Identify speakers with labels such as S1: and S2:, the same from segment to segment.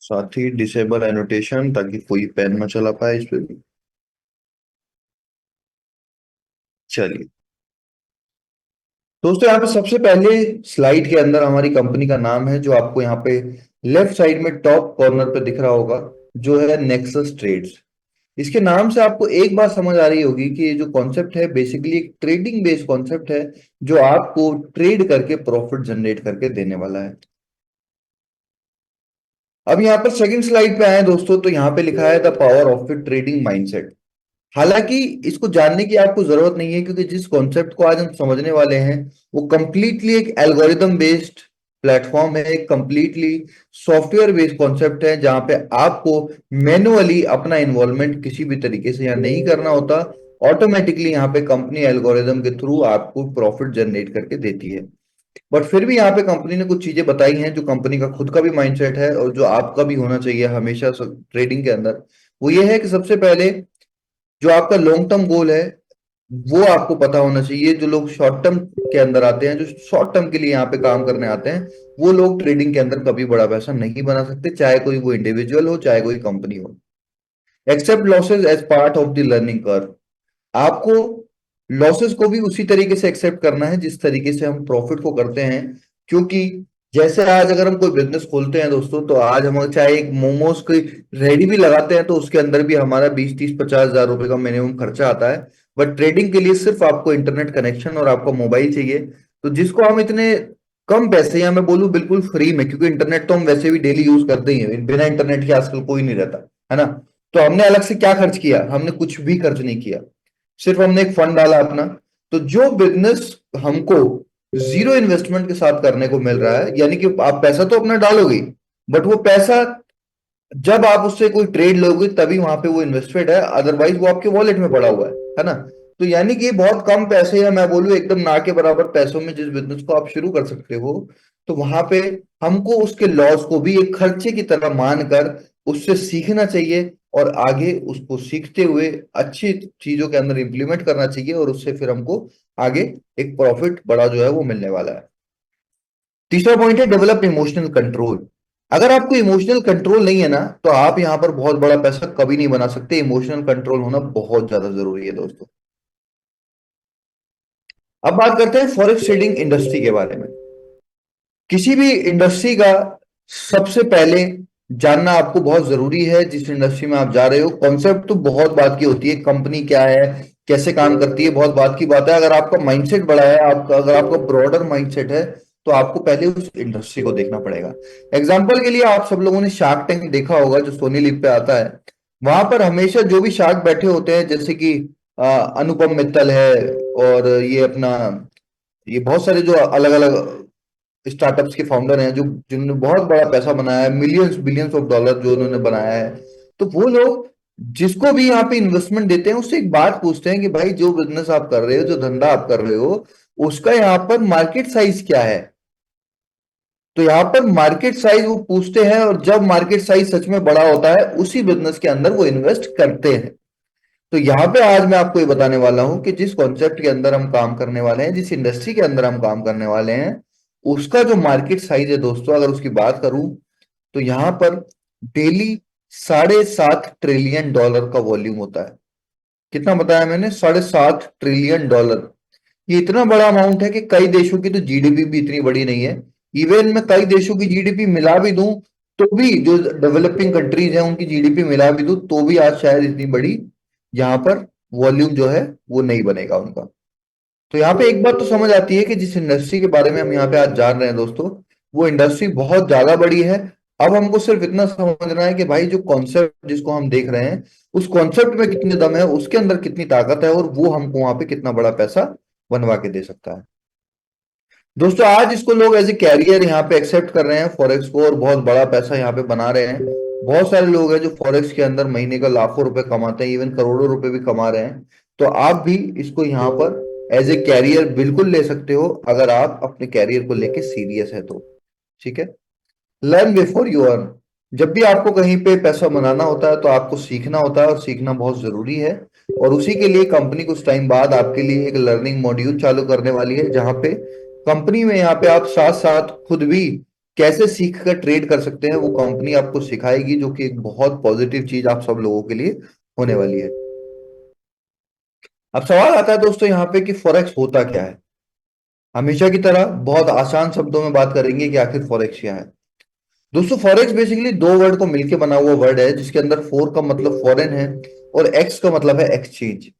S1: साथ ही disable annotation ताकि कोई पेन ना चला पाए इस पे भी। चलिए दोस्तों, यहाँ पे सबसे पहले स्लाइड के अंदर हमारी कंपनी का नाम है जो आपको यहाँ पे लेफ्ट साइड में टॉप कॉर्नर पे दिख रहा होगा, जो है नेक्सस ट्रेड्स। इसके नाम से आपको एक बात समझ आ रही होगी कि ये जो कॉन्सेप्ट है बेसिकली एक ट्रेडिंग बेस्ड कॉन्सेप्ट है, जो आपको ट्रेड करके प्रॉफिट जनरेट करके देने वाला है। अब यहाँ पर सेकंड स्लाइड पे आए दोस्तों, तो यहाँ पे लिखा है the power of the trading mindset. हालांकि इसको जानने की आपको जरूरत नहीं है, क्योंकि जिस कॉन्सेप्ट को आज हम समझने वाले हैं वो कंप्लीटली एक एल्गोरिदम बेस्ड प्लेटफॉर्म है, एक कंप्लीटली सॉफ्टवेयर बेस्ड कॉन्सेप्ट है, जहां पे आपको मैन्युअली अपना इन्वॉल्वमेंट किसी भी तरीके से यहाँ नहीं करना होता। ऑटोमेटिकली यहाँ पे कंपनी एल्गोरिदम के थ्रू आपको प्रॉफिट जनरेट करके देती है। बट फिर भी यहाँ पे कंपनी ने कुछ चीजें बताई हैं जो कंपनी का खुद का भी माइंडसेट है और जो आपका भी होना चाहिए हमेशा ट्रेडिंग के अंदर। वो ये है कि सबसे पहले जो आपका लॉन्ग टर्म गोल है वो आपको पता होना चाहिए। जो लोग शॉर्ट टर्म के अंदर आते हैं, जो शॉर्ट टर्म के लिए यहाँ पे काम करने आते हैं, वो लोग ट्रेडिंग के अंदर कभी बड़ा पैसा नहीं बना सकते, चाहे कोई वो इंडिविजुअल हो चाहे कोई कंपनी हो। Accept losses as part of the learning curve. आपको लॉसेस को भी उसी तरीके से एक्सेप्ट करना है जिस तरीके से हम प्रॉफिट को करते हैं। क्योंकि जैसे आज अगर हम कोई बिजनेस खोलते हैं दोस्तों, तो आज हम चाहे एक मोमोज की रेडी भी लगाते हैं तो उसके अंदर भी हमारा 20 30 50 हजार रुपए का मिनिमम खर्चा आता है। बट ट्रेडिंग के लिए सिर्फ आपको इंटरनेट कनेक्शन और आपका मोबाइल चाहिए, तो जिसको हम इतने कम पैसे, या मैं बोलूं बिल्कुल फ्री में, क्योंकि इंटरनेट तो हम वैसे भी डेली यूज करते ही हैं, बिना इंटरनेट के आजकल कोई नहीं रहता है ना। तो हमने अलग से क्या खर्च किया? हमने कुछ भी खर्च नहीं किया, सिर्फ हमने एक फंड डाला अपना। तो जो बिजनेस हमको जीरो इन्वेस्टमेंट के साथ करने को मिल रहा है, यानी कि आप पैसा तो अपना डालोगे, बट वो पैसा जब आप उससे कोई ट्रेड लोगे तभी वहां पे वो इन्वेस्टेड है, अदरवाइज वो आपके वॉलेट में पड़ा हुआ है ना। तो यानी कि बहुत कम पैसे, या मैं बोलूँ एकदम ना के बराबर पैसों में जिस बिजनेस को आप शुरू कर सकते हो, तो वहां पे हमको उसके लॉस को भी एक खर्चे की तरह मानकर उससे सीखना चाहिए, और आगे उसको सीखते हुए अच्छी चीजों के अंदर इंप्लीमेंट करना चाहिए, और उससे फिर हमको आगे एक प्रॉफिट बड़ा जो है वो मिलने वाला है। तीसरा पॉइंट है डेवलप इमोशनल कंट्रोल। अगर आपको इमोशनल कंट्रोल नहीं है ना, तो आप यहां पर बहुत बड़ा पैसा कभी नहीं बना सकते। इमोशनल कंट्रोल होना बहुत ज्यादा जरूरी है दोस्तों। अब बात करते हैं फॉरेक्स ट्रेडिंग इंडस्ट्री के बारे में। किसी भी इंडस्ट्री का सबसे पहले जानना आपको बहुत जरूरी है, जिस इंडस्ट्री में आप जा रहे हो। कॉन्सेप्ट तो बहुत बात की होती है, कंपनी क्या है, कैसे काम करती है, बहुत बात की बात है। अगर आपका माइंडसेट बड़ा है, आपका अगर आपका ब्रॉडर माइंडसेट है, तो आपको पहले उस इंडस्ट्री को देखना पड़ेगा। एग्जाम्पल के लिए आप सब लोगों ने शार्क टैंक देखा होगा, जो सोनी लिव पे आता है। वहां पर हमेशा जो भी शार्क बैठे होते हैं, जैसे कि अनुपम मित्तल है, और ये अपना ये बहुत सारे जो अलग अलग स्टार्टअप्स के फाउंडर हैं, जो जिन्होंने बहुत बड़ा पैसा बनाया है, मिलियंस बिलियंस ऑफ डॉलर जो उन्होंने बनाया है। तो वो लोग जिसको भी यहाँ पे इन्वेस्टमेंट देते हैं, उससे एक बात पूछते हैं कि भाई जो बिजनेस आप कर रहे हो, जो धंधा आप कर रहे हो, उसका यहाँ पर मार्केट साइज क्या है। तो यहाँ पर मार्केट साइज वो पूछते हैं, और जब मार्केट साइज सच में बड़ा होता है उसी बिजनेस के अंदर वो इन्वेस्ट करते हैं। तो यहाँ पे आज मैं आपको ये बताने वाला हूं कि जिस कॉन्सेप्ट के अंदर हम काम करने वाले हैं, जिस इंडस्ट्री के अंदर हम काम करने वाले हैं, उसका जो मार्केट साइज है दोस्तों, अगर उसकी बात करूं, तो यहाँ पर डेली 7.5 ट्रिलियन डॉलर का वॉल्यूम होता है। कितना बताया मैंने? 7.5 ट्रिलियन डॉलर। ये इतना बड़ा अमाउंट है कि कई देशों की तो जीडीपी भी इतनी बड़ी नहीं है। इवन मैं कई देशों की जीडीपी मिला भी दूं, तो भी जो डेवलपिंग कंट्रीज हैं उनकी जीडीपी मिला भी दूं, तो भी आज शायद इतनी बड़ी यहाँ पर वॉल्यूम जो है वो नहीं बनेगा उनका। तो यहाँ पे एक बात तो समझ आती है कि जिस इंडस्ट्री के बारे में हम यहाँ पे आज जान रहे हैं दोस्तों, वो इंडस्ट्री बहुत ज्यादा बड़ी है। अब हमको सिर्फ इतना समझना है कि भाई जो कॉन्सेप्ट जिसको हम देख रहे हैं, उस कॉन्सेप्ट में कितने दम है, उसके अंदर कितनी ताकत है, और वो हमको वहां पे कितना बड़ा पैसा बनवा के दे सकता है। दोस्तों आज इसको लोग एज ए कैरियर यहाँ पे एक्सेप्ट कर रहे हैं फॉरेक्स को, और बहुत बड़ा पैसा यहाँ पे बना रहे हैं। बहुत सारे लोग हैं जो फॉरेक्स के अंदर महीने का लाखों रुपए कमाते हैं, इवन करोड़ों रुपए भी कमा रहे हैं। तो आप भी इसको यहाँ पर एज ए कैरियर बिल्कुल ले सकते हो, अगर आप अपने कैरियर को लेके सीरियस है तो। ठीक है। Learn before you earn. जब भी आपको कहीं पे पैसा बनाना होता है, तो आपको सीखना होता है, और सीखना बहुत जरूरी है। और उसी के लिए कंपनी कुछ टाइम बाद आपके लिए एक लर्निंग मॉड्यूल चालू करने वाली है, जहां पे कंपनी में यहाँ पे आप साथ साथ खुद भी कैसे सीख कर ट्रेड कर सकते हैं, वो कंपनी आपको सिखाएगी, जो कि एक बहुत पॉजिटिव चीज आप सब लोगों के लिए होने वाली है। अब सवाल आता है दोस्तों यहाँ पे कि फॉरेक्स होता क्या है। हमेशा की तरह बहुत आसान शब्दों में बात करेंगे कि आखिर फॉरेक्स क्या है। दोस्तों फॉरेक्स बेसिकली दो वर्ड को मिलकर बना हुआ वर्ड है, जिसके अंदर फोर का मतलब फॉरेन है और एक्स का मतलब है एक्सचेंज।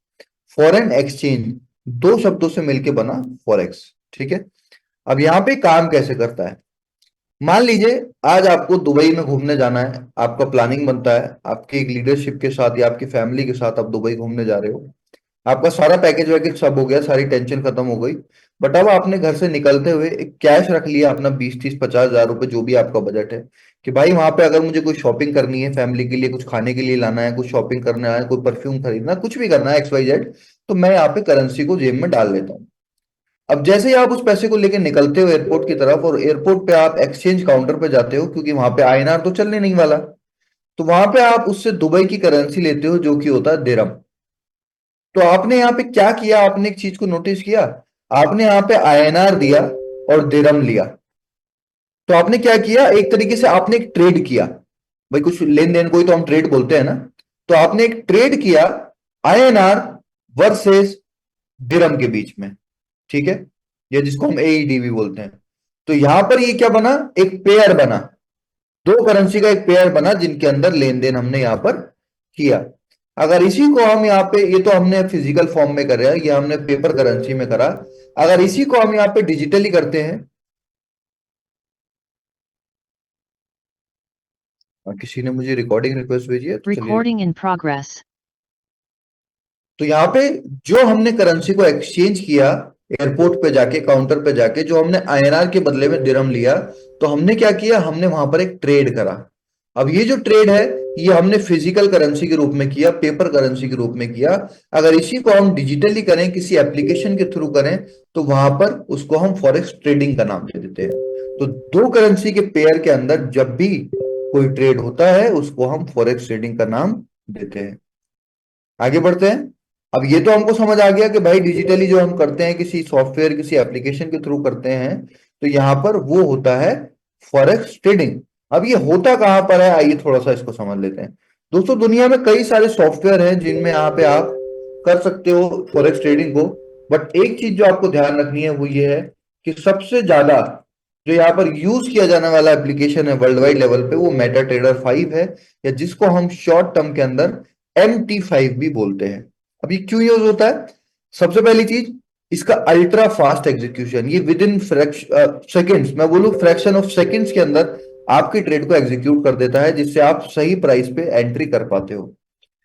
S1: फॉरेन एक्सचेंज, दो शब्दों से मिलकर बना फॉरेक्स। ठीक है। अब यहाँ पे काम कैसे करता है। मान लीजिए आज आपको दुबई में घूमने जाना है, आपका प्लानिंग बनता है, आपकी एक लीडरशिप के साथ या आपकी फैमिली के साथ आप दुबई घूमने जा रहे हो। आपका सारा पैकेज वैकेज सब हो गया, सारी टेंशन खत्म हो गई। बट अब आपने घर से निकलते हुए एक कैश रख लिया अपना, 20 30 50 हज़ार रुपए, जो भी आपका बजट है, कि भाई वहां पे अगर मुझे कोई शॉपिंग करनी है, फैमिली के लिए कुछ खाने के लिए लाना है, कुछ शॉपिंग करना है, कोई परफ्यूम खरीदना है, कुछ भी करना है XYZ, तो मैं यहाँ पे करेंसी को जेब में डाल लेता हूँ। अब जैसे ही आप उस पैसे को लेकर निकलते हो एयरपोर्ट की तरफ, और एयरपोर्ट पे आप एक्सचेंज काउंटर पे जाते हो, क्योंकि वहां पे INR तो चलने नहीं वाला, तो वहां पे आप उससे दुबई की करेंसी लेते हो, जो कि होता है दिरहम। तो आपने यहाँ पे क्या किया, आपने एक चीज को नोटिस किया। आपने यहाँ पे INR दिया और दिरहम लिया। तो आपने क्या किया, एक तरीके से आपने एक ट्रेड किया। भाई कुछ लेन देन को ही तो हम ट्रेड बोलते हैं ना। तो आपने एक ट्रेड किया INR वर्सेस दिरहम के बीच में। ठीक है। या जिसको हम AED भी बोलते हैं। तो यहां पर ये क्या बना, एक पेयर बना। दो करेंसी का एक पेयर बना, जिनके अंदर लेन देन हमने यहां पर किया। अगर इसी को हम यहाँ पे, ये तो हमने फिजिकल फॉर्म में कर रहे हैं, ये हमने पेपर करेंसी में करा। अगर इसी को हम यहाँ पे डिजिटली करते हैं, और किसी ने मुझे रिकॉर्डिंग रिक्वेस्ट भेजी है, तो चलिए।
S2: Recording in progress.
S1: तो यहाँ पे जो हमने करेंसी को एक्सचेंज किया, एयरपोर्ट पे जाके, काउंटर पे जाके, जो हमने INR के बदले में दिरहम लिया, तो हमने क्या किया, हमने वहां पर एक ट्रेड करा। अब ये जो ट्रेड है, ये हमने फिजिकल करेंसी के रूप में किया, पेपर करेंसी के रूप में किया। अगर इसी को हम डिजिटली करें, किसी एप्लीकेशन के थ्रू करें, तो वहां पर उसको हम फॉरेक्स ट्रेडिंग का नाम दे देते हैं। तो दो करेंसी के पेयर के अंदर जब भी कोई ट्रेड होता है, उसको हम फॉरेक्स ट्रेडिंग का नाम देते हैं। आगे बढ़ते हैं। अब ये तो हमको समझ आ गया कि भाई डिजिटली जो हम करते हैं, किसी सॉफ्टवेयर, किसी एप्लीकेशन के थ्रू करते हैं, तो यहां पर वो होता है फॉरेक्स ट्रेडिंग। अब ये होता कहां पर है, आइए थोड़ा सा इसको समझ लेते हैं। दोस्तों दुनिया में कई सारे सॉफ्टवेयर हैं जिनमें यहाँ पे आप कर सकते हो फॉरेक्स ट्रेडिंग को। बट एक चीज जो आपको ध्यान रखनी है वो ये है कि सबसे ज्यादा जो यहाँ पर यूज किया जाने वाला एप्लीकेशन है वर्ल्ड वाइड लेवल पे, वो मेटा ट्रेडर 5 है, या जिसको हम शॉर्ट टर्म के अंदर MT5 भी बोलते हैं। अब ये क्यों यूज होता है। सबसे पहली चीज, इसका अल्ट्रा फास्ट एग्जीक्यूशन, ये विद इन सेकेंड्स, मैं बोलूं फ्रैक्शन ऑफ सेकेंड्स के अंदर आपकी ट्रेड को एग्जीक्यूट कर देता है, जिससे आप सही प्राइस पे एंट्री कर पाते हो।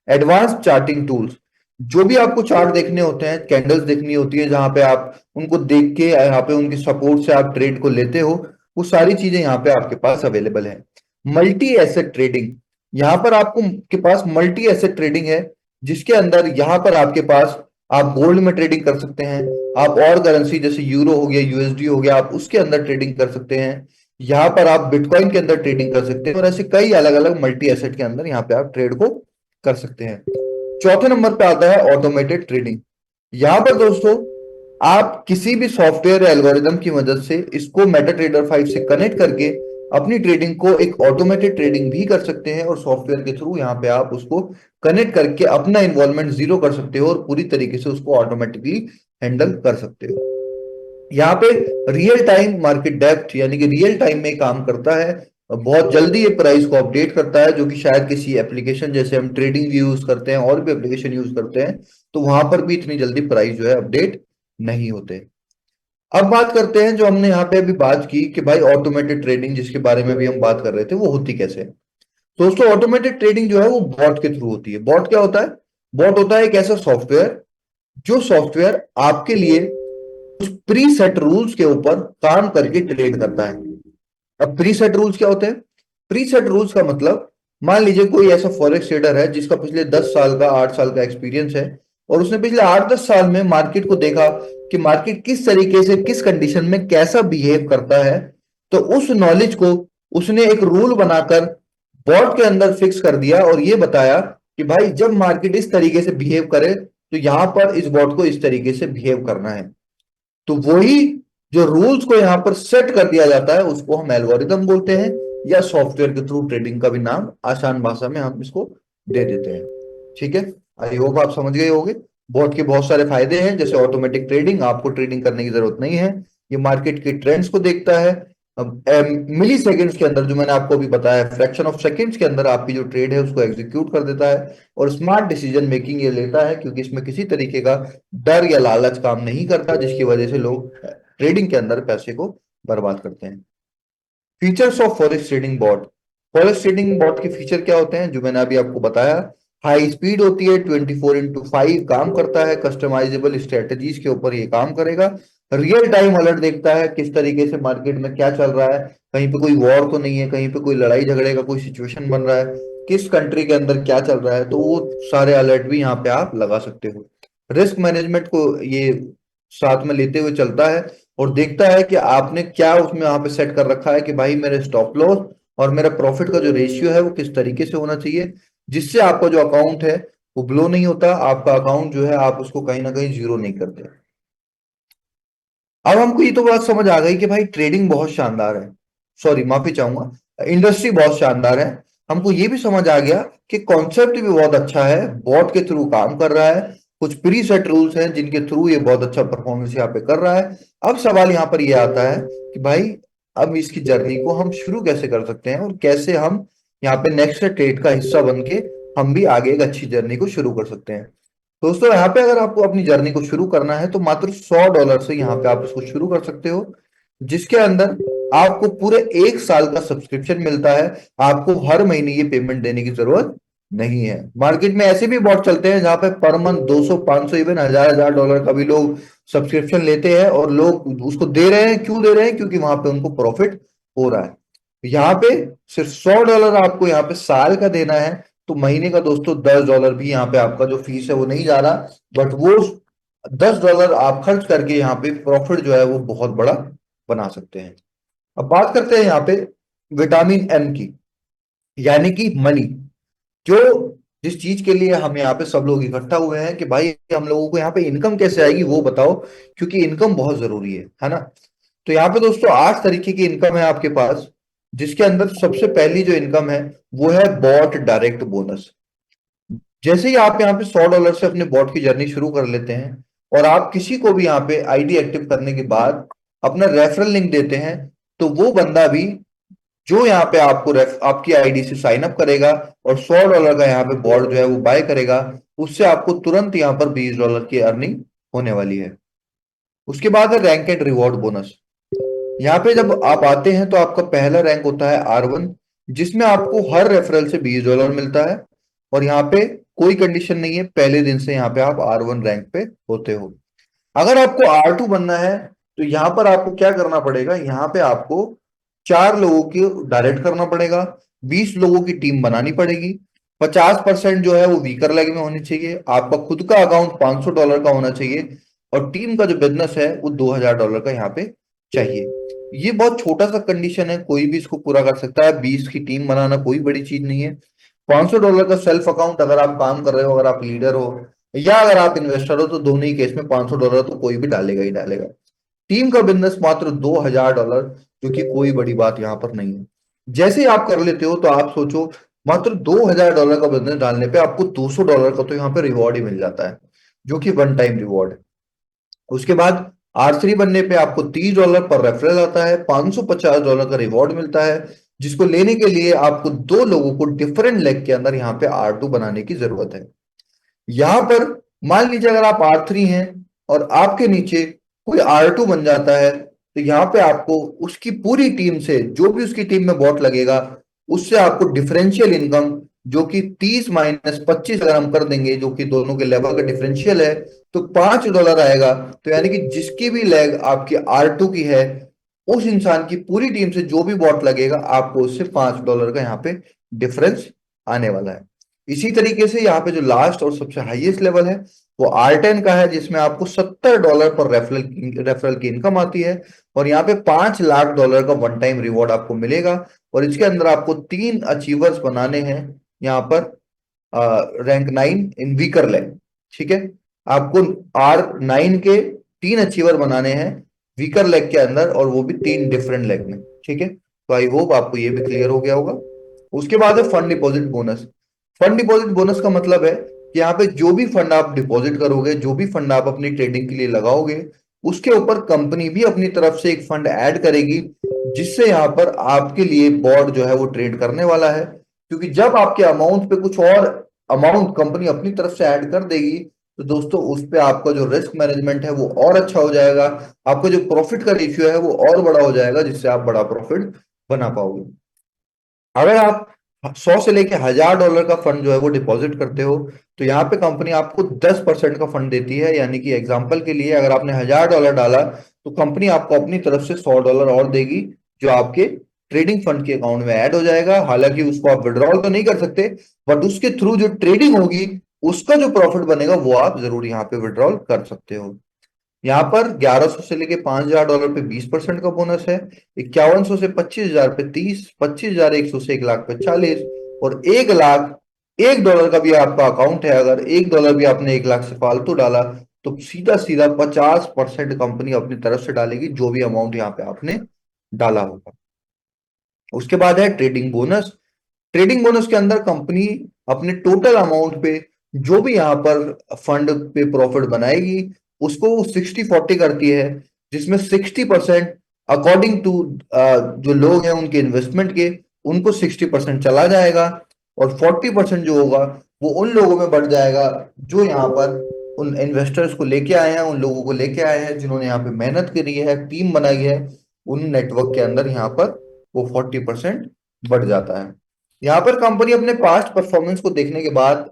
S1: एडवांस चार्टिंग टूल्स, जो भी आपको चार्ट देखने होते हैं, कैंडल्स देखनी होती है, जहां पे आप उनको देख के यहाँ पे उनकी सपोर्ट से आप ट्रेड को लेते हो, वो सारी चीजें यहाँ पे आपके पास अवेलेबल है। मल्टी एसेट ट्रेडिंग, यहाँ पर आपको के पास मल्टी एसेट ट्रेडिंग है, जिसके अंदर यहाँ पर आपके पास आप गोल्ड में ट्रेडिंग कर सकते हैं, आप और करेंसी जैसे यूरो हो गया, USD हो गया, आप उसके अंदर ट्रेडिंग कर सकते हैं। यहाँ पर आप बिटकॉइन के अंदर ट्रेडिंग कर सकते हैं, और ऐसे कई अलग अलग मल्टी एसेट के अंदर यहाँ पे आप ट्रेड को कर सकते हैं। चौथे नंबर पे आता है ऑटोमेटेड ट्रेडिंग। यहां पर दोस्तों आप किसी भी सॉफ्टवेयर या एल्गोरिदम की मदद से इसको मेटा ट्रेडर 5 से कनेक्ट करके अपनी ट्रेडिंग को एक ऑटोमेटेड ट्रेडिंग भी कर सकते हैं, और सॉफ्टवेयर के थ्रू यहाँ पे आप उसको कनेक्ट करके अपना इन्वॉल्वमेंट जीरो कर सकते हो, और पूरी तरीके से उसको ऑटोमेटिकली हैंडल कर सकते हो। यहाँ पे रियल टाइम मार्केट डेप्थ, यानी कि रियल टाइम में काम करता है, बहुत जल्दी ये प्राइस को अपडेट करता है, जो कि शायद किसी एप्लीकेशन जैसे हम ट्रेडिंग भी यूज करते हैं और भी एप्लीकेशन यूज करते हैं, तो वहां पर भी इतनी जल्दी प्राइस जो है अपडेट नहीं होते। अब बात करते हैं, जो हमने यहाँ पे अभी बात की कि भाई ऑटोमेटेड ट्रेडिंग जिसके बारे में भी हम बात कर रहे थे, वो होती कैसे है। दोस्तों ऑटोमेटेड ट्रेडिंग जो है वो बॉट के थ्रू होती है। बॉट क्या होता है। बॉट होता है एक ऐसा सॉफ्टवेयर, जो सॉफ्टवेयर आपके लिए उस प्री सेट रूल्स के ऊपर काम करके ट्रेड करता है। अब प्री सेट रूल्स क्या होते हैं। प्री सेट रूल्स का मतलब, मान लीजिए कोई ऐसा फॉरेक्स ट्रेडर है जिसका पिछले 10 साल का 8 साल का एक्सपीरियंस है, और उसने पिछले 8 10 साल में मार्केट को देखा कि मार्केट किस तरीके से, किस कंडीशन में कैसा बिहेव करता है। तो उस नॉलेज को उसने एक रूल बनाकर बॉट के अंदर फिक्स कर दिया, और ये बताया कि भाई जब मार्केट इस तरीके से बिहेव करे, तो यहां पर इस बॉट को इस तरीके से बिहेव करना है। तो वही जो रूल्स को यहाँ पर सेट कर दिया जाता है उसको हम एल्गोरिदम बोलते हैं, या सॉफ्टवेयर के थ्रू ट्रेडिंग का भी नाम आसान भाषा में हम इसको दे देते हैं। ठीक है, आई होप आप समझ गए होंगे। बहुत के बहुत सारे फायदे हैं, जैसे ऑटोमेटिक ट्रेडिंग, आपको ट्रेडिंग करने की जरूरत नहीं है। ये मार्केट के ट्रेंड्स को देखता है, मिली सेकेंड्स के अंदर, जो मैंने आपको अभी बताया, फ्रैक्शन ऑफ सेकेंड्स के अंदर आपकी जो ट्रेड है उसको एग्जीक्यूट कर देता है। और स्मार्ट डिसीजन मेकिंग ये लेता है, क्योंकि इसमें किसी तरीके का डर या लालच काम नहीं करता, जिसकी वजह से लोग ट्रेडिंग के अंदर पैसे को बर्बाद करते हैं। Features of forex trading bot. Forex trading bot के फीचर क्या होते हैं, जो मैंने अभी आपको बताया। हाई स्पीड होती है, 24x5 काम करता है, कस्टमाइजेबल स्ट्रेटजीज के ऊपर ये काम करेगा। रियल टाइम अलर्ट देखता है किस तरीके से मार्केट में क्या चल रहा है, कहीं पे कोई वॉर तो नहीं है, कहीं पे कोई लड़ाई झगड़े का कोई सिचुएशन बन रहा है, किस कंट्री के अंदर क्या चल रहा है, तो वो सारे अलर्ट भी यहाँ पे आप लगा सकते हो। रिस्क मैनेजमेंट को ये साथ में लेते हुए चलता है, और देखता है कि आपने क्या उसमें वहां पे सेट कर रखा है कि भाई मेरे स्टॉप लॉस और मेरा प्रॉफिट का जो रेशियो है वो किस तरीके से होना चाहिए, जिससे आपका जो अकाउंट है वो ब्लो नहीं होता, आपका अकाउंट जो है आप उसको कहीं ना कहीं जीरो नहीं करते। अब हमको ये तो बात समझ आ गई कि भाई ट्रेडिंग बहुत शानदार है, सॉरी माफी चाहूंगा, इंडस्ट्री बहुत शानदार है। हमको ये भी समझ आ गया कि कॉन्सेप्ट भी बहुत अच्छा है, बॉट के थ्रू काम कर रहा है, कुछ प्री सेट रूल्स हैं जिनके थ्रू ये बहुत अच्छा परफॉर्मेंस यहाँ पे कर रहा है। अब सवाल यहाँ पर ये आता है कि भाई अब इसकी जर्नी को हम शुरू कैसे कर सकते हैं, और कैसे हम यहाँ पे नेक्स्ट ट्रेड का हिस्सा बन के हम भी आगे एक अच्छी जर्नी को शुरू कर सकते हैं। दोस्तों यहाँ पे अगर आपको अपनी जर्नी को शुरू करना है तो मात्र $100 से यहाँ पे आप इसको शुरू कर सकते हो, जिसके अंदर आपको पूरे 1 साल का सब्सक्रिप्शन मिलता है। आपको हर महीने ये पेमेंट देने की जरूरत नहीं है। मार्केट में ऐसे भी बॉट चलते हैं जहां पे पर मंथ 200 500 इवन हजार डॉलर का भी लोग सब्सक्रिप्शन लेते हैं, और लोग उसको दे रहे हैं, क्यों दे रहे हैं, क्योंकि वहां पे उनको प्रॉफिट हो रहा है। यहाँ पे सिर्फ $100 आपको यहाँ पे साल का देना है, तो महीने का दोस्तों $10 भी यहाँ पे आपका जो फीस है वो नहीं जा रहा, बट वो $10 आप खर्च करके यहाँ पे प्रॉफिट जो है वो बहुत बड़ा बना सकते हैं। अब बात करते हैं यहाँ पे विटामिन एम की, यानी कि मनी। जो जिस चीज के लिए हम यहाँ पे सब लोग इकट्ठा हुए हैं कि भाई हम लोगों को यहाँ पे इनकम कैसे आएगी वो बताओ, क्योंकि इनकम बहुत जरूरी है ना। तो यहाँ पे दोस्तों 8 तरीके की इनकम है आपके पास, जिसके अंदर सबसे पहली जो इनकम है वो है बॉट डायरेक्ट बोनस। जैसे ही आप यहाँ पे $100 से अपने बॉट की जर्नी शुरू कर लेते हैं, और आप किसी को भी यहाँ पे आईडी एक्टिव करने के बाद अपना रेफरल लिंक देते हैं, तो वो बंदा भी जो यहाँ पे आपको आपकी आईडी से साइन अप करेगा और $100 का यहाँ पे बॉट जो है वो बाय करेगा, उससे आपको तुरंत यहाँ पर $20 की अर्निंग होने वाली है। उसके बाद है रैंक एंड रिवॉर्ड बोनस। यहाँ पे जब आप आते हैं तो आपका पहला रैंक होता है R1, जिसमें आपको हर रेफरल से $20 मिलता है। और यहाँ पे कोई कंडीशन नहीं है, पहले दिन से यहाँ पे आप R1 रैंक पे होते हो। अगर आपको R2 बनना है तो यहाँ पर आपको क्या करना पड़ेगा, यहाँ पे आपको 4 लोगों की डायरेक्ट करना पड़ेगा, 20 लोगों की टीम बनानी पड़ेगी, 50% जो है वो वीकर लेग में होनी चाहिए, आपका खुद का अकाउंट $500 का होना चाहिए, और टीम का जो बिजनेस है वो $2000 का यहाँ पे चाहिए। ये बहुत छोटा सा कंडीशन है, कोई भी इसको पूरा कर सकता है, 20 की टीम बनाना कोई बड़ी चीज नहीं है। $500 का सेल्फ अकाउंट, अगर आप काम कर रहे हो, अगर आप लीडर हो या अगर आप इन्वेस्टर हो, तो दोनों ही केस में $500 तो कोई भी डालेगा ही डालेगा। टीम का बिजनेस मात्र $2000, जो कि कोई बड़ी बात यहां पर नहीं है। जैसे ही आप कर लेते हो तो आप सोचो, मात्र $2000 का बिजनेस डालने पे आपको $200 का तो यहाँ पे रिवॉर्ड ही मिल जाता है, जो कि वन टाइम रिवॉर्ड है। उसके बाद R3 बनने पे आपको $30 पर रेफरल आता है, $550 का रिवॉर्ड मिलता है, जिसको लेने के लिए आपको 2 लोगों को डिफरेंट लेग के अंदर यहाँ पे R2 बनाने की जरूरत है। यहां पर मान लीजिए अगर आप R3 हैं और आपके नीचे कोई R2 बन जाता है, तो यहाँ पे आपको उसकी पूरी टीम से, जो भी उसकी टीम में बॉट लगेगा, उससे आपको डिफरेंशियल इनकम, जो कि 30 - 25 अगर हम कर देंगे, जो कि दोनों के लेवल का डिफरेंशियल है, तो $5 आएगा। तो यानी कि जिसकी भी लेग आपकी R2 की है, उस इंसान की पूरी टीम से जो भी बॉट लगेगा, आपको उससे $5 का यहाँ पे डिफरेंस आने वाला है। इसी तरीके से यहाँ पे जो लास्ट और सबसे हाईएस्ट लेवल है वो R10 का है, जिसमें आपको $70 पर रेफरल की इनकम आती है, और यहाँ पे $5 लाख का वन टाइम रिवॉर्ड आपको मिलेगा। और इसके अंदर आपको 3 अचीवर्स बनाने हैं, यहाँ पर रैंक 9 इन वीकर लेग। ठीक है, आपको R9 के 3 अचीवर बनाने हैं, वीकर लेग के अंदर, और वो भी 3 डिफरेंट लेग में। ठीक है, तो आई होप आपको ये भी क्लियर हो गया होगा। उसके बाद है fund deposit bonus. Fund deposit bonus का मतलब है कि यहाँ पे जो भी फंड आप डिपॉजिट करोगे, जो भी फंड आप अपनी ट्रेडिंग के लिए लगाओगे, उसके ऊपर कंपनी भी अपनी तरफ से एक फंड ऐड करेगी, जिससे यहाँ पर आपके लिए बोर्ड जो है वो ट्रेड करने वाला है। क्योंकि जब आपके अमाउंट पे कुछ और अमाउंट कंपनी अपनी तरफ से ऐड कर देगी, तो दोस्तों उस पे आपका जो रिस्क मैनेजमेंट है वो और अच्छा हो जाएगा, आपका जो प्रॉफिट का रेशियो है वो और बड़ा हो जाएगा, जिससे आप बड़ा प्रॉफिट बना पाओगे। अगर आप 100 से लेके $1000 का फंड जो है वो डिपॉजिट करते हो, तो यहाँ पे कंपनी आपको 10% का फंड देती है। यानी कि एग्जांपल के लिए, अगर आपने $1000 डाला, तो कंपनी आपको अपनी तरफ से $100 और देगी, जो आपके ट्रेडिंग फंड के अकाउंट में ऐड हो जाएगा। हालांकि उसको आप विड्रॉल तो नहीं कर सकते, बट उसके थ्रू जो ट्रेडिंग होगी, उसका जो प्रॉफिट बनेगा वो आप जरूर यहाँ पे विड्रॉल कर सकते हो। यहाँ पर 1100 से लेके $5000 पे 20% का बोनस है। 5100 से 25000 पे 30, 25100 से 1 लाख पे 40, और 1 लाख $1 का भी आपका अकाउंट है, अगर $1 भी आपने 1 लाख से फालतू डाला, तो सीधा सीधा 50% कंपनी अपनी तरफ से डालेगी, जो भी अमाउंट यहाँ पे आपने डाला होगा। उसके बाद है ट्रेडिंग बोनस। ट्रेडिंग बोनस के अंदर कंपनी अपने टोटल अमाउंट पे जो भी यहाँ पर फंड पे प्रॉफिट बनाएगी, उसको 60-40 करती है, जिसमें 60% अकॉर्डिंग टू जो लोग हैं उनके इन्वेस्टमेंट के, उनको 60% चला जाएगा, और 40% जो होगा वो उन लोगों में बढ़ जाएगा जो यहाँ पर उन इन्वेस्टर्स को लेके आए हैं, उन लोगों को लेके आए हैं जिन्होंने यहाँ पे मेहनत करी है, टीम बनाई है, उन नेटवर्क के अंदर यहाँ पर वो 40% बढ़ जाता है। यहाँ पर कंपनी अपने पास्ट परफॉर्मेंस को देखने के बाद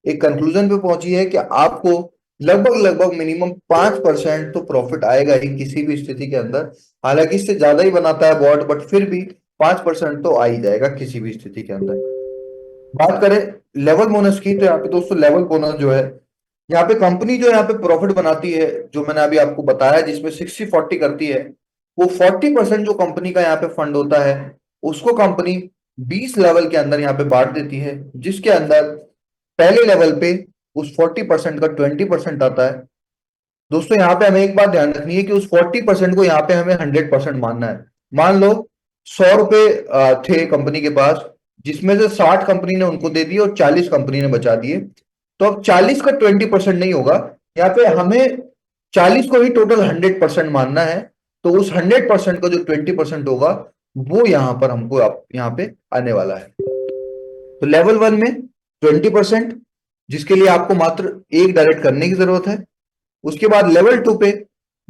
S1: एक कंक्लूजन पे पहुंची है कि आपको लगभग लगभग मिनिमम 5% तो प्रॉफिट आएगा ही किसी भी स्थिति के अंदर। हालांकि इससे ज्यादा ही बनाता है बोर्ड, बट फिर भी 5% तो आ ही जाएगा किसी भी स्थिति के अंदर। बात करें लेवल बोनस की, तो यहाँ पे दोस्तों लेवल बोनस जो है, यहाँ पे कंपनी जो यहाँ पे प्रॉफिट बनाती है, जो मैंने अभी आपको बताया जिसमें 60-40 करती है, वो 40% जो कंपनी का यहाँ पे फंड होता है, उसको कंपनी 20 लेवल के अंदर यहाँ पे बांट देती है, जिसके अंदर पहले लेवल पे उस 40% का 20% आता है। दोस्तों यहाँ पे हमें एक बात ध्यान रखनी है कि उस 40% को यहाँ पे हमें 100% मानना है। मान लो 100 रुपए थे कंपनी के पास, जिसमें से 60 कंपनी ने उनको दे दिए और 40 कंपनी ने बचा दिए, तो अब 40 का 20% नहीं होगा, यहाँ पे हमें 40 को ही टोटल 100% मानना है। तो उस 100% का जो 20% होगा, वो यहाँ पर हमको यहाँ पे आने वाला है। तो लेवल 1 में 20%, जिसके लिए आपको मात्र एक डायरेक्ट करने की जरूरत है। उसके बाद लेवल 2 पे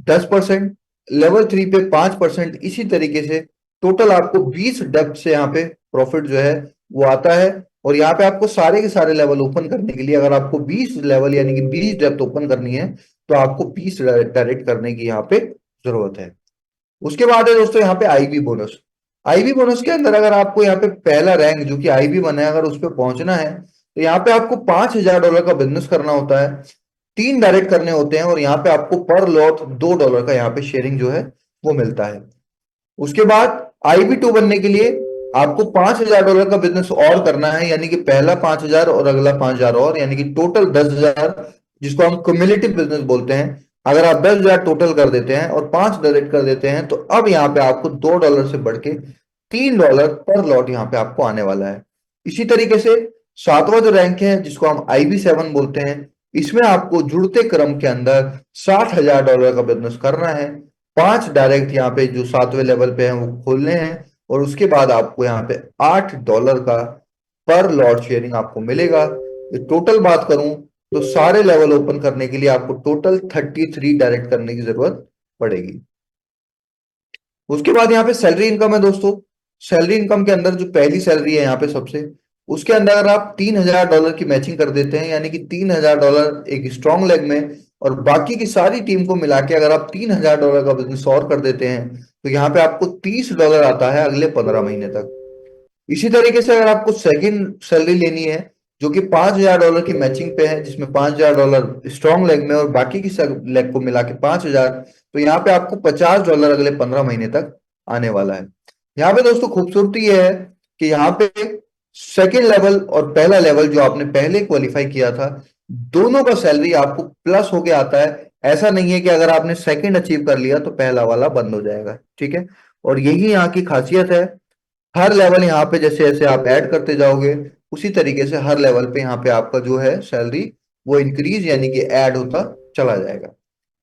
S1: 10%, लेवल 3 पे 5%, इसी तरीके से टोटल आपको 20 डेप्थ से यहाँ पे प्रॉफिट जो है वो आता है। और यहाँ पे आपको सारे के सारे लेवल ओपन करने के लिए, अगर आपको 20 लेवल यानी कि 20 डेप्थ ओपन करनी है, तो आपको 20 डायरेक्ट करने की यहाँ पे जरूरत है। उसके बाद है दोस्तों यहाँ पे आईबी बोनस। आईबी बोनस के अंदर अगर आपको यहाँ पे पहला रैंक जो कि आईबी बना है, अगर उस पर पहुंचना है, तो यहाँ पे आपको $5000 का बिजनेस करना होता है, 3 डायरेक्ट करने होते हैं, और यहाँ पे आपको पर लॉट $2 का यहाँ पे शेयरिंग जो है वो मिलता है। उसके बाद IB2 बनने के लिए आपको $5000 का बिजनेस और करना है, यानी कि पहला 5000 और अगला 5000 और, यानी कि टोटल 10,000, जिसको हम क्युमुलेटिव बिजनेस बोलते हैं। अगर आप 10,000 टोटल कर देते हैं और 5 डायरेक्ट कर देते हैं, तो अब यहाँ पे आपको $2 से बढ़ के $3 पर लॉट यहाँ पे आपको आने वाला है। इसी तरीके से सातवां जो रैंक है, जिसको हम IB7 बोलते हैं, इसमें आपको जुड़ते क्रम के अंदर $60,000 का बिजनेस करना है, 5 डायरेक्ट यहाँ पे जो सातवें लेवल पे हैं वो खोलने हैं, और उसके बाद आपको यहाँ पे $8 का पर लॉट शेयरिंग आपको मिलेगा। ये टोटल बात करूं, तो सारे लेवल ओपन करने के लिए आपको टोटल 33 डायरेक्ट करने की जरूरत पड़ेगी। उसके बाद यहाँ पे सैलरी इनकम है दोस्तों। सैलरी इनकम के अंदर जो पहली सैलरी है यहाँ पे सबसे, उसके अंदर अगर आप $3000 की मैचिंग कर देते हैं, यानी कि $3000 एक स्ट्रॉन्ग लेग में, और बाकी की सारी टीम को मिला के अगर आप $3000 का बिजनेस और कर देते हैं, तो यहाँ पे आपको $30 आता है अगले 15 महीने तक। इसी तरीके से अगर आपको सेकंड सैलरी लेनी है, जो कि $5000 की मैचिंग पे है, जिसमें $5000 स्ट्रॉन्ग लेग में और बाकी की सब लेग को मिला के 5000, तो यहाँ पे आपको $50 अगले 15 महीने तक आने वाला है। यहाँ पे दोस्तों खूबसूरती ये है कि यहाँ पे सेकेंड लेवल और पहला लेवल जो आपने पहले क्वालिफाई किया था, दोनों का सैलरी आपको प्लस होके आता है ऐसा नहीं है कि अगर आपने सेकंड अचीव कर लिया तो पहला वाला बंद हो जाएगा, ठीक है। और यही यहाँ की खासियत है। हर लेवल यहाँ पे जैसे जैसे आप ऐड करते जाओगे, उसी तरीके से हर लेवल पे यहाँ पे आपका जो है सैलरी वो इंक्रीज यानी कि ऐड होता चला जाएगा।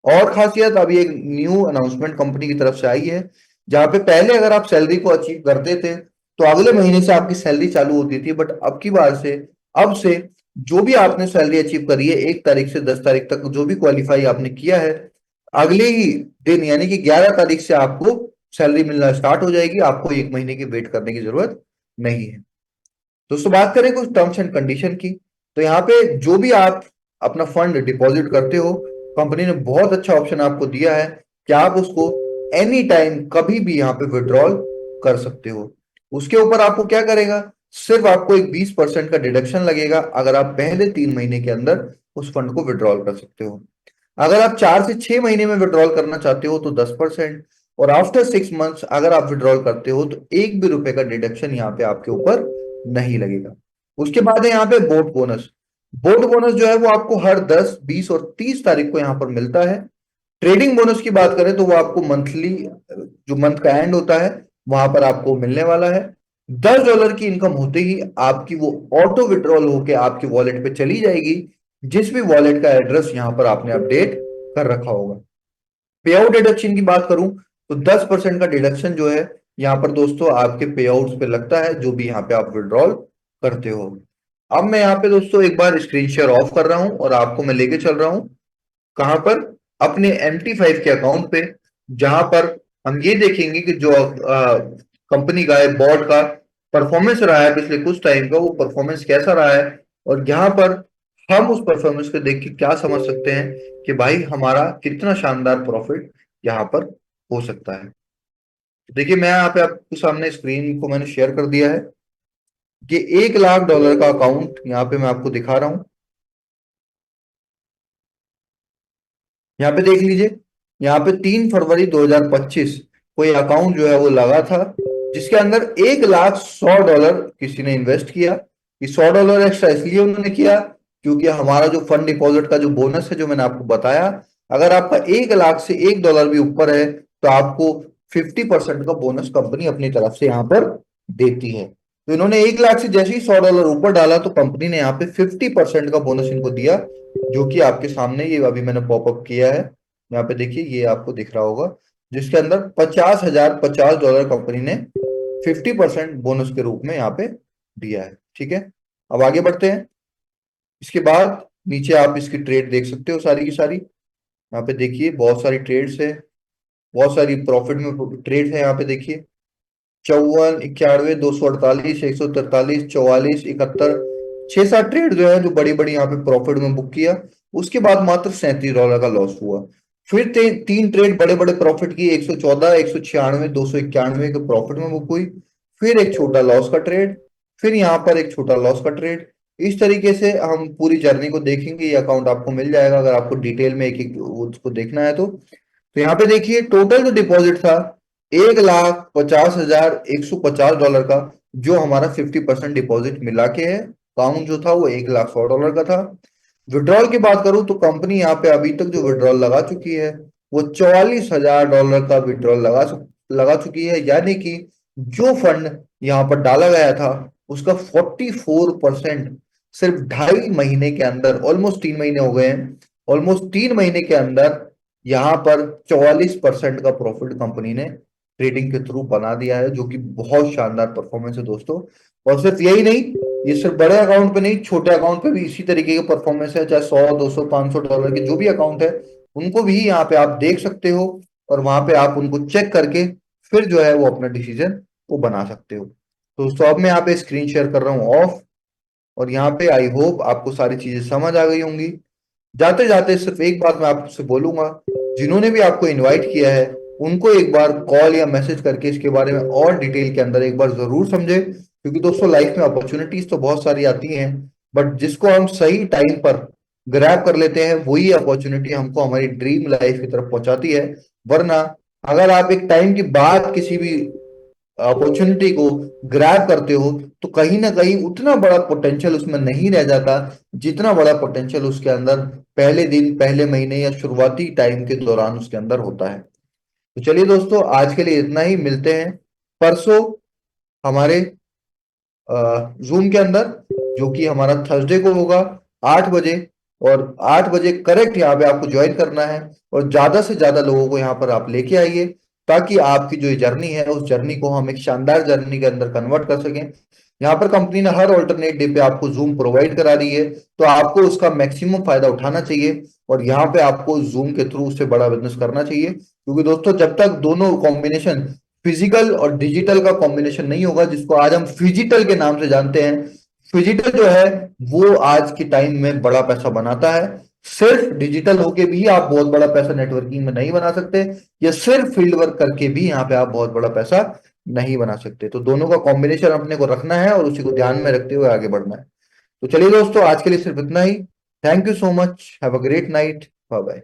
S1: और खासियत अभी एक न्यू अनाउंसमेंट कंपनी की तरफ से आई है, जहां पे पहले अगर आप सैलरी को अचीव करते थे तो अगले महीने से आपकी सैलरी चालू होती थी, बट अब की बार से, अब से जो भी आपने सैलरी अचीव करी है 1 तारीख से 10 तारीख तक जो भी क्वालिफाई आपने किया है, अगले ही दिन यानी कि 11 तारीख से आपको सैलरी मिलना स्टार्ट हो जाएगी। आपको 1 महीने की वेट करने की जरूरत नहीं है। दोस्तों बात करें कुछ टर्म्स एंड कंडीशन की, तो यहाँ पे जो भी आप अपना फंड डिपॉजिट करते हो, कंपनी ने बहुत अच्छा ऑप्शन आपको दिया है कि आप उसको एनी टाइम कभी भी यहाँ पे विड्रॉल कर सकते हो। उसके ऊपर आपको क्या करेगा, सिर्फ आपको एक 20% का डिडक्शन लगेगा अगर आप पहले 3 महीने के अंदर उस फंड को विड्रॉल कर सकते हो। अगर आप 4 से 6 महीने में विड्रॉल करना चाहते हो तो 10%, और आफ्टर 6 मंथ्स अगर आप विड्रॉल करते हो तो एक भी रुपए का डिडक्शन यहाँ पे आपके ऊपर नहीं लगेगा। उसके बाद है यहाँ पे बोट बोनस। बोट बोनस जो है वो आपको हर 10, 20 और 30 तारीख को यहाँ पर मिलता है। ट्रेडिंग बोनस की बात करें तो वो आपको मंथली, जो मंथ का एंड होता है वहां पर आपको मिलने वाला है। $10 की इनकम होते ही आपकी वो ऑटो विड्रॉल होके आपके वॉलेट पे चली जाएगी, जिस भी वॉलेट का एड्रेस यहाँ पर आपने अपडेट कर रखा होगा। पे आउट डिडक्शन की बात करूं तो 10% का डिडक्शन जो है यहाँ पर दोस्तों आपके पे आउट्स पे लगता है, जो भी यहाँ पे आप विड्रॉल करते हो। अब मैं यहाँ पे दोस्तों एक बार स्क्रीन शेयर ऑफ कर रहा हूं और आपको मैं लेके चल रहा हूं कहां पर, अपने MT5 के अकाउंट पे, जहां पर हम ये देखेंगे कि जो कंपनी का है बॉट का परफॉर्मेंस रहा है पिछले कुछ टाइम का, वो परफॉर्मेंस कैसा रहा है। और यहाँ पर हम उस परफॉर्मेंस को देख के क्या समझ सकते हैं कि भाई हमारा कितना शानदार प्रॉफिट यहाँ पर हो सकता है। तो देखिए मैं यहाँ पे आपके सामने स्क्रीन को मैंने शेयर कर दिया है। ये $1 लाख का अकाउंट यहाँ पे मैं आपको दिखा रहा हूँ। यहाँ पे देख लीजिए, यहाँ पे 3 फरवरी 2025 कोई अकाउंट जो है वो लगा था, जिसके अंदर $1,100 किसी ने इन्वेस्ट किया। ये $100 एक्स्ट्रा इसलिए उन्होंने किया क्योंकि हमारा जो फंड डिपॉजिट का जो बोनस है जो मैंने आपको बताया, अगर आपका 1 लाख से $1 भी ऊपर है तो आपको 50% का बोनस कंपनी अपनी तरफ से यहाँ पर देती है। तो इन्होंने 1 लाख से जैसे ही $100 ऊपर डाला तो कंपनी ने यहाँ पे 50% का बोनस इनको दिया, जो कि आपके सामने ये अभी मैंने पॉपअप किया है। यहाँ पे देखिए ये आपको दिख रहा होगा, जिसके अंदर $50,050 कंपनी ने 50% बोनस के रूप में यहाँ पे दिया है। ठीक है, अब आगे बढ़ते हैं। इसके बाद नीचे आप इसकी ट्रेड देख सकते हो सारी की सारी। यहाँ पे देखिए बहुत सारी ट्रेड्स है, बहुत सारी प्रॉफिट में ट्रेड है। यहाँ पे देखिए 54, 91, 248, 143, 44, 71, 6-7 ट्रेड जो है जो बड़ी बड़ी यहाँ पे प्रॉफिट में बुक किया। उसके बाद मात्र $37 का लॉस हुआ। फिर 3 ट्रेड बड़े बड़े प्रॉफिट की, 114, 196, 291 के प्रॉफिट में बुक हुई। फिर एक छोटा लॉस का ट्रेड, फिर यहाँ पर एक छोटा लॉस का ट्रेड। इस तरीके से हम पूरी जर्नी को देखेंगे। ये अकाउंट आपको मिल जाएगा अगर आपको डिटेल में एक एक उसको देखना है तो यहाँ पे देखिए टोटल जो डिपॉजिट था $1,50,150 का, जो हमारा 50% डिपॉजिट मिला के है। अकाउंट जो था वो $1,100 का था। विड्रॉल की बात करूं तो कंपनी यहाँ पे अभी तक जो विड्रॉल लगा चुकी है वो $44,000 का विड्रॉल लगा चुकी है, यानी कि जो फंड यहाँ पर डाला गया था उसका 44% सिर्फ 2.5 महीने के अंदर, ऑलमोस्ट 3 महीने हो गए हैं, ऑलमोस्ट 3 महीने के अंदर यहाँ पर 44% का प्रॉफिट कंपनी ने ट्रेडिंग के थ्रू बना दिया है, जो कि बहुत शानदार परफॉर्मेंस है दोस्तों। और सिर्फ यही नहीं, ये सिर्फ बड़े अकाउंट पे नहीं, छोटे अकाउंट पे भी इसी तरीके की परफॉर्मेंस है, चाहे 100, 200, $500 के जो भी अकाउंट है उनको भी यहाँ पे आप देख सकते हो, और वहां पे आप उनको चेक करके फिर जो है वो अपना डिसीजन वो बना सकते हो। तो दोस्तों अब मैं यहाँ पे स्क्रीन शेयर कर रहा हूँ ऑफ, और यहाँ पे आई होप आपको सारी चीजें समझ आ गई होंगी। जाते जाते सिर्फ एक बात मैं आपसे बोलूंगा, जिन्होंने भी आपको इनवाइट किया है उनको एक बार कॉल या मैसेज करके इसके बारे में और डिटेल के अंदर एक बार जरूर समझे, क्योंकि दोस्तों लाइफ में अपॉर्चुनिटीज तो बहुत सारी आती हैं, बट जिसको हम सही टाइम पर ग्रैब कर लेते हैं वही अपॉर्चुनिटी हमको हमारी ड्रीम लाइफ की तरफ पहुंचाती है। वरना अगर आप एक टाइम के बाद किसी भी अपॉर्चुनिटी को ग्रैब करते हो, तो कहीं ना कहीं उतना बड़ा पोटेंशियल उसमें नहीं रह जाता जितना बड़ा पोटेंशियल उसके अंदर पहले दिन, पहले महीने या शुरुआती टाइम के दौरान उसके अंदर होता है। तो चलिए दोस्तों, आज के लिए इतना ही। मिलते हैं परसों हमारे जूम के अंदर, जो कि हमारा थर्सडे को होगा 8 बजे। और 8 बजे करेक्ट यहाँ पे आपको ज्वाइन करना है, और ज्यादा से ज्यादा लोगों को यहाँ पर आप लेके आइए, ताकि आपकी जो ये जर्नी है उस जर्नी को हम एक शानदार जर्नी के अंदर कन्वर्ट कर सकें। यहाँ पर कंपनी ने हर ऑल्टरनेट डे पे आपको जूम प्रोवाइड करा दी है, तो आपको उसका मैक्सिमम फायदा उठाना चाहिए, और यहाँ पे आपको जूम के थ्रू उससे बड़ा बिजनेस करना चाहिए। क्योंकि दोस्तों, जब तक दोनों कॉम्बिनेशन, फिजिकल और डिजिटल का कॉम्बिनेशन नहीं होगा, जिसको आज हम फिजिटल के नाम से जानते हैं, फिजिटल जो है वो आज के टाइम में बड़ा पैसा बनाता है। सिर्फ डिजिटल होके भी आप बहुत बड़ा पैसा नेटवर्किंग में नहीं बना सकते, या सिर्फ फील्ड वर्क करके भी यहाँ पे आप बहुत बड़ा पैसा नहीं बना सकते। तो दोनों का कॉम्बिनेशन अपने को रखना है और उसी को ध्यान में रखते हुए आगे बढ़ना है। तो चलिए दोस्तों, आज के लिए सिर्फ इतना ही। Thank you so much, have a great night, bye bye.